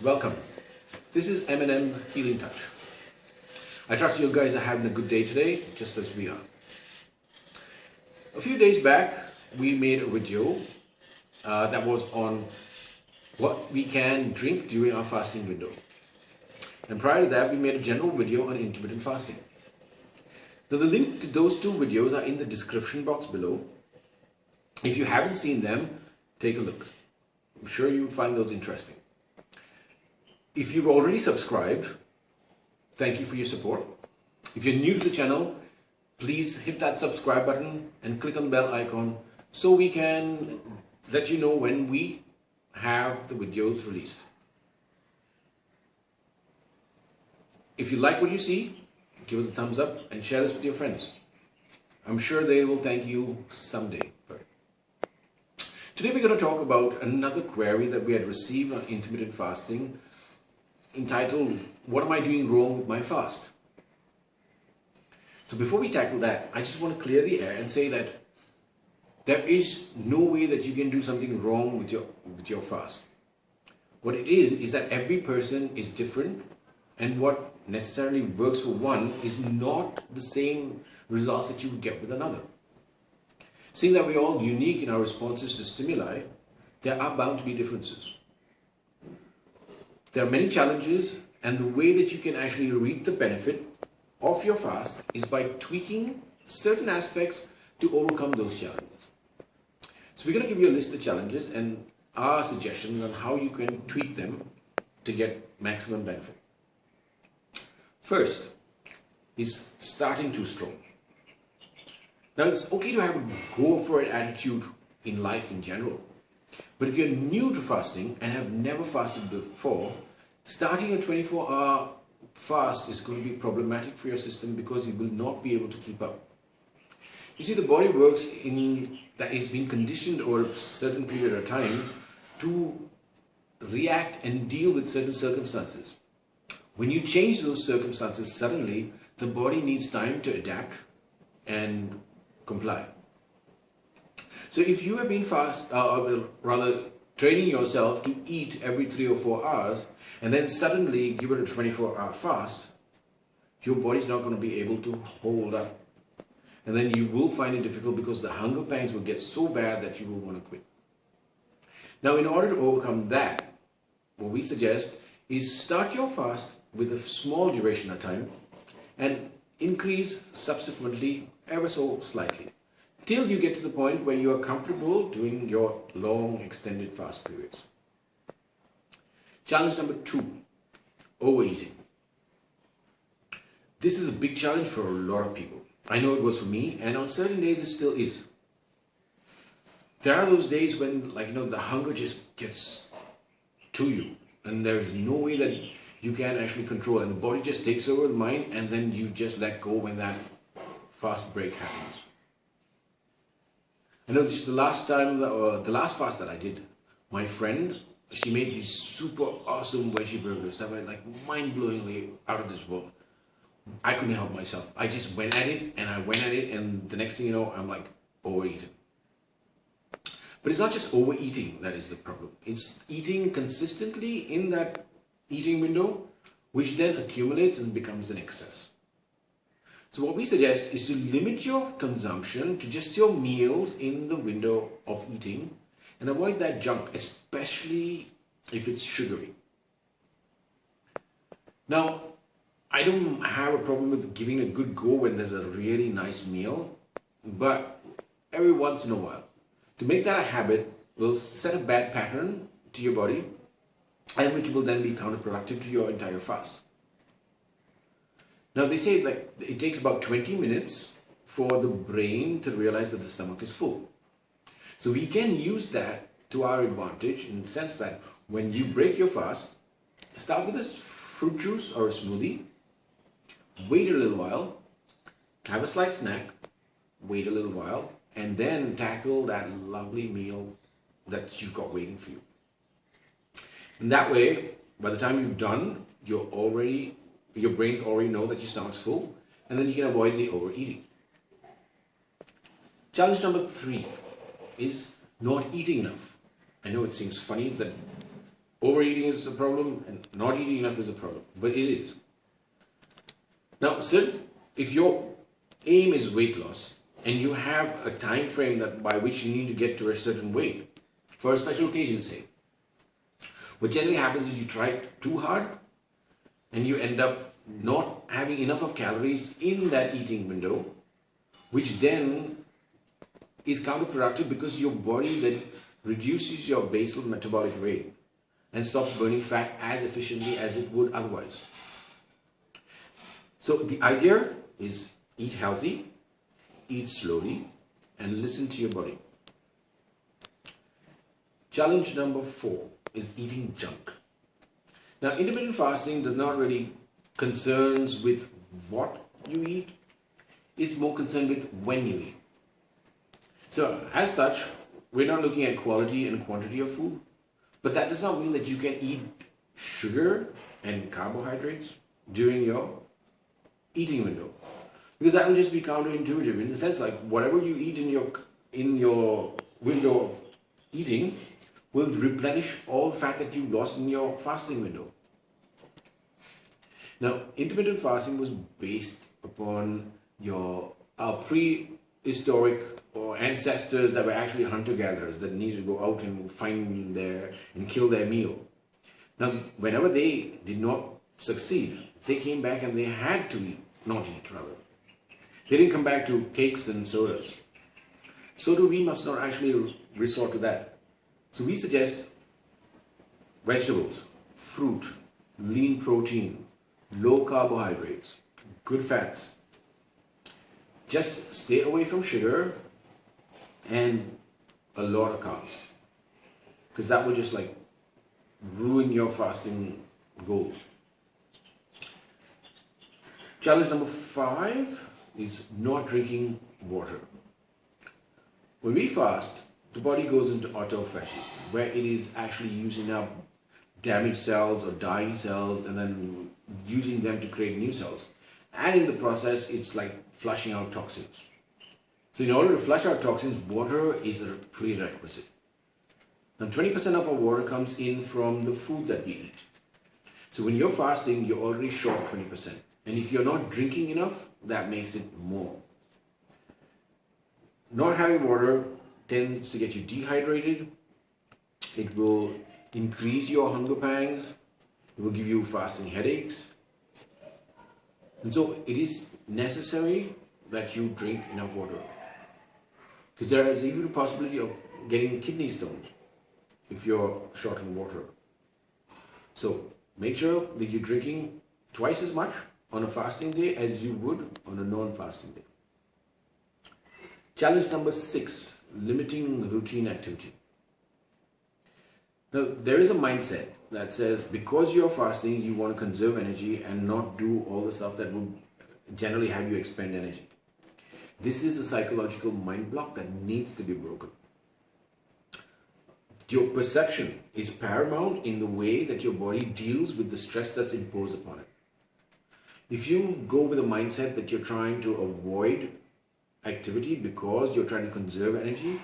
Welcome. This is M&M Healing Touch. I trust you guys are having a good day today, just as we are. A few days back, we made a video that was on what we can drink during our fasting window. And prior to that, we made a general video on intermittent fasting. Now, the link to those two videos are in the description box below. If you haven't seen them, take a look. I'm sure you'll find those interesting. If you've already subscribed, thank you for your support. If you're new to the channel, please hit that subscribe button and click on the bell icon so we can let you know when we have the videos released. If you like what you see, give us a thumbs up and share this with your friends. I'm sure they will thank you someday for it. Today we're going to talk about another query that we had received on intermittent fasting, entitled, "What am I doing wrong with my fast?" So before we tackle that, I just want to clear the air and say that there is no way that you can do something wrong with your fast. What it is that every person is different, and what necessarily works for one is not the same results that you would get with another. Seeing that we're all unique in our responses to stimuli, there are bound to be differences. There are many challenges, and the way that you can actually reap the benefit of your fast is by tweaking certain aspects to overcome those challenges. So we're going to give you a list of challenges and our suggestions on how you can tweak them to get maximum benefit. First is starting too strong. Now, it's okay to have a go for it attitude in life in general. But if you're new to fasting and have never fasted before, starting a 24-hour fast is going to be problematic for your system because you will not be able to keep up. You see, the body works in that is being conditioned over a certain period of time to react and deal with certain circumstances. When you change those circumstances suddenly, the body needs time to adapt and comply. So if you have been training yourself to eat every 3 or 4 hours and then suddenly give it a 24-hour fast, your body's not going to be able to hold up. And then you will find it difficult because the hunger pangs will get so bad that you will want to quit. Now, in order to overcome that, what we suggest is start your fast with a small duration of time and increase subsequently ever so slightly till you get to the point where you are comfortable doing your long extended fast periods. Challenge number 2, overeating. This is a big challenge for a lot of people. I know it was for me, and on certain days it still is. There are those days when, the hunger just gets to you and there's no way that you can actually control it, and the body just takes over the mind, and then you just let go when that fast break happens. I know this is the last fast that I did. My friend, she made these super awesome veggie burgers that were mind-blowingly out of this world. I couldn't help myself. I just went at it, and the next thing you know, I'm overeating. But it's not just overeating that is the problem. It's eating consistently in that eating window, which then accumulates and becomes an excess. So what we suggest is to limit your consumption to just your meals in the window of eating and avoid that junk, especially if it's sugary. Now, I don't have a problem with giving a good go when there's a really nice meal, but every once in a while, to make that a habit will set a bad pattern to your body, and which will then be counterproductive to your entire fast. Now, they say it takes about 20 minutes for the brain to realize that the stomach is full. So we can use that to our advantage in the sense that when you break your fast, start with a fruit juice or a smoothie, wait a little while, have a slight snack, wait a little while, and then tackle that lovely meal that you've got waiting for you. And that way, by the time you've done, your brains already know that your stomach's full, and then you can avoid the overeating. Challenge number 3 is not eating enough. I know it seems funny that overeating is a problem and not eating enough is a problem, but it is. Now, if your aim is weight loss and you have a time frame that by which you need to get to a certain weight for a special occasion, say, what generally happens is you try too hard and you end up not having enough of calories in that eating window, which then is counterproductive because your body then reduces your basal metabolic rate and stops burning fat as efficiently as it would otherwise. So the idea is eat healthy, eat slowly, and listen to your body. Challenge number 4 is eating junk. Now, intermittent fasting does not really concerns with what you eat, it's more concerned with when you eat. So as such, we're not looking at quality and quantity of food, but that does not mean that you can eat sugar and carbohydrates during your eating window, because that will just be counterintuitive in the sense like whatever you eat in your window of eating will replenish all fat that you lost in your fasting window. Now, intermittent fasting was based upon our prehistoric or ancestors that were actually hunter-gatherers that needed to go out and find and kill their meal. Now, whenever they did not succeed, they came back and they had to not eat rather. They didn't come back to cakes and sodas. So do we must not actually resort to that. So we suggest vegetables, fruit, lean protein, low carbohydrates, good fats. Just stay away from sugar and a lot of carbs, because that will just like ruin your fasting goals. Challenge number 5 is not drinking water. When we fast, the body goes into autophagy, where it is actually using up damaged cells or dying cells and then using them to create new cells. And in the process, it's like flushing out toxins. So in order to flush out toxins, water is a prerequisite. Now 20% of our water comes in from the food that we eat. So when you're fasting, you're already short 20%. And if you're not drinking enough, that makes it more. Not having water tends to get you dehydrated. It will increase your hunger pangs. It will give you fasting headaches. And so it is necessary that you drink enough water, because there is even a possibility of getting kidney stones if you're short on water. So make sure that you're drinking twice as much on a fasting day as you would on a non-fasting day. Challenge number 6, limiting routine activity. Now, there is a mindset that says because you're fasting, you want to conserve energy and not do all the stuff that will generally have you expend energy. This is a psychological mind block that needs to be broken. Your perception is paramount in the way that your body deals with the stress that's imposed upon it. If you go with a mindset that you're trying to avoid activity because you're trying to conserve energy,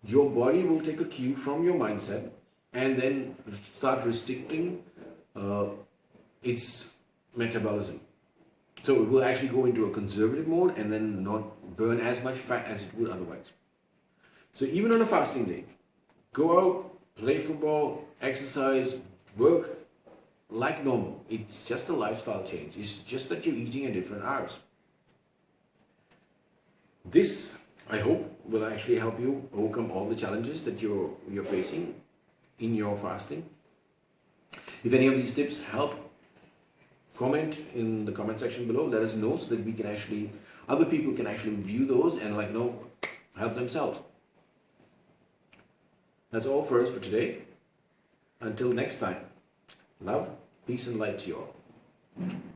your body will take a cue from your mindset and then start restricting its metabolism. So it will actually go into a conservative mode and then not burn as much fat as it would otherwise. So even on a fasting day, go out, play football, exercise, work like normal. It's just a lifestyle change. It's just that you're eating at different hours. This, I hope, will actually help you overcome all the challenges that you're facing in your fasting. If any of these tips help, comment in the comment section below. Let us know so that we can other people can actually view those and help themselves. That's all for us for today. Until next time, love, peace and light to you all.